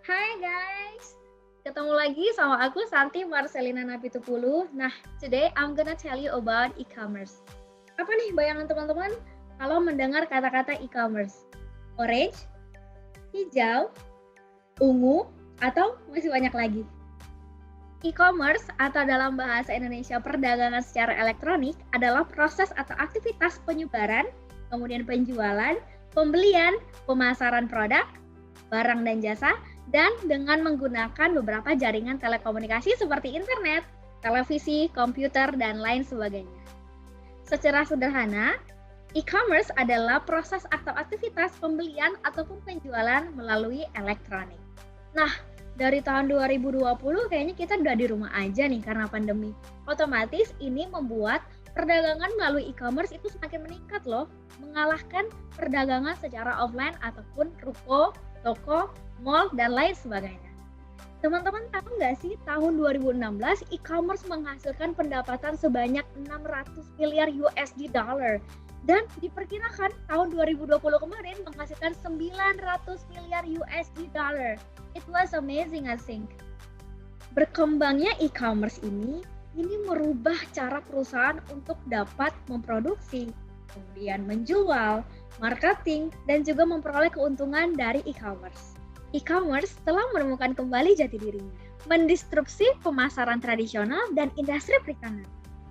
Hai guys, ketemu lagi sama aku Santi Marcelina Napitupulu. Nah, today I'm gonna tell you about e-commerce. Apa nih bayangan teman-teman kalau mendengar kata-kata e-commerce? Orange, hijau, ungu, atau masih banyak lagi? E-commerce atau dalam bahasa Indonesia perdagangan secara elektronik adalah proses atau aktivitas penyebaran, kemudian penjualan, pembelian, pemasaran produk, barang dan jasa, dan dengan menggunakan beberapa jaringan telekomunikasi seperti internet, televisi, komputer, dan lain sebagainya. Secara sederhana, e-commerce adalah proses atau aktivitas pembelian ataupun penjualan melalui elektronik. Nah, dari tahun 2020 kayaknya kita udah di rumah aja nih karena pandemi. Otomatis ini membuat perdagangan melalui e-commerce itu semakin meningkat loh, mengalahkan perdagangan secara offline ataupun ruko, toko, mall, dan lain sebagainya. Teman-teman tahu nggak sih, tahun 2016 e-commerce menghasilkan pendapatan sebanyak 600 miliar USD dollar. Dan diperkirakan tahun 2020 kemarin menghasilkan 900 miliar USD dollar. It was amazing, I think. Berkembangnya e-commerce ini merubah cara perusahaan untuk dapat memproduksi, kemudian menjual, marketing, dan juga memperoleh keuntungan dari e-commerce. E-commerce telah menemukan kembali jati dirinya, mendistrupsi pemasaran tradisional dan industri perikanan,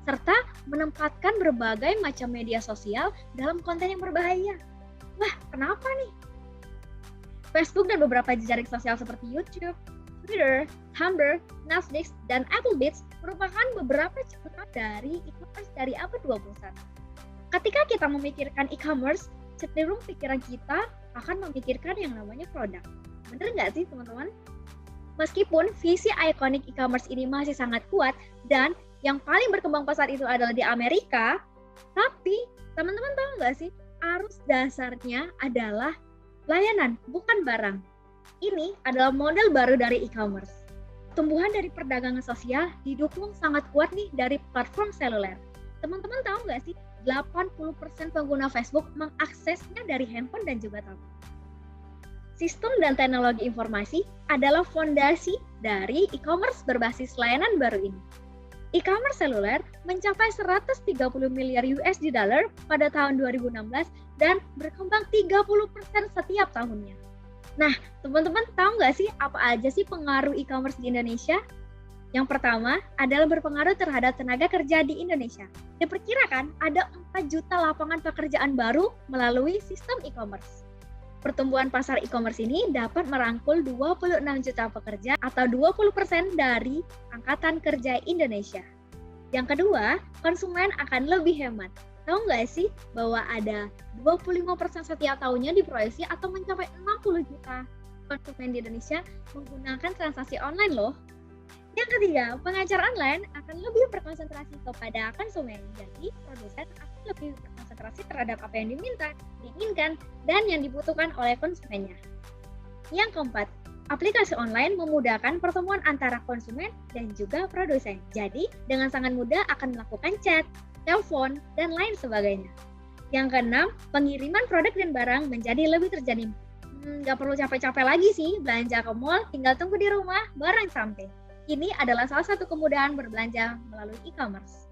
serta menempatkan berbagai macam media sosial dalam konten yang berbahaya. Wah, kenapa nih? Facebook dan beberapa jejaring sosial seperti YouTube, Twitter, Tumblr, Netflix, dan Applebee's merupakan beberapa contoh dari e-commerce dari abad 21. Ketika kita memikirkan e-commerce, cenderung pikiran kita akan memikirkan yang namanya produk. Bener nggak sih teman-teman? Meskipun visi ikonik e-commerce ini masih sangat kuat dan yang paling berkembang pesat itu adalah di Amerika, tapi teman-teman tahu nggak sih, arus dasarnya adalah layanan, bukan barang. Ini adalah model baru dari e-commerce. Tumbuhan dari perdagangan sosial didukung sangat kuat nih dari platform seluler. Teman-teman tahu nggak sih, 80% pengguna Facebook mengaksesnya dari handphone dan juga tablet. Sistem dan teknologi informasi adalah fondasi dari e-commerce berbasis layanan baru ini. E-commerce seluler mencapai 130 miliar USD dollar pada tahun 2016 dan berkembang 30% setiap tahunnya. Nah, teman-teman tahu nggak sih apa aja sih pengaruh e-commerce di Indonesia? Yang pertama adalah berpengaruh terhadap tenaga kerja di Indonesia. Diperkirakan ada 4 juta lapangan pekerjaan baru melalui sistem e-commerce. Pertumbuhan pasar e-commerce ini dapat merangkul 26 juta pekerja atau 20% dari angkatan kerja Indonesia. Yang kedua, konsumen akan lebih hemat. Tahu nggak sih bahwa ada 25% setiap tahunnya diproyeksi atau mencapai 60 juta konsumen di Indonesia menggunakan transaksi online loh. Yang ketiga, pengajar online akan lebih berkonsentrasi kepada konsumen. Jadi, produsen akan lebih berkonsentrasi terhadap apa yang diinginkan, dan yang dibutuhkan oleh konsumennya. Yang keempat, aplikasi online memudahkan pertemuan antara konsumen dan juga produsen. Jadi, dengan sangat mudah akan melakukan chat, telepon, dan lain sebagainya. Yang keenam, pengiriman produk dan barang menjadi lebih terjadi. Nggak perlu capek-capek lagi sih belanja ke mall, tinggal tunggu di rumah, barang sampai. Ini adalah salah satu kemudahan berbelanja melalui e-commerce.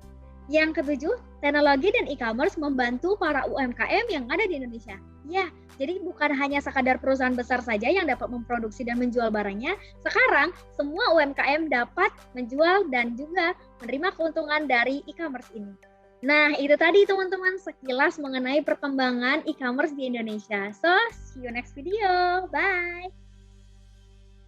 Yang ketujuh, teknologi dan e-commerce membantu para UMKM yang ada di Indonesia. Ya, jadi bukan hanya sekadar perusahaan besar saja yang dapat memproduksi dan menjual barangnya. Sekarang, semua UMKM dapat menjual dan juga menerima keuntungan dari e-commerce ini. Nah, itu tadi teman-teman sekilas mengenai perkembangan e-commerce di Indonesia. So, see you next video. Bye!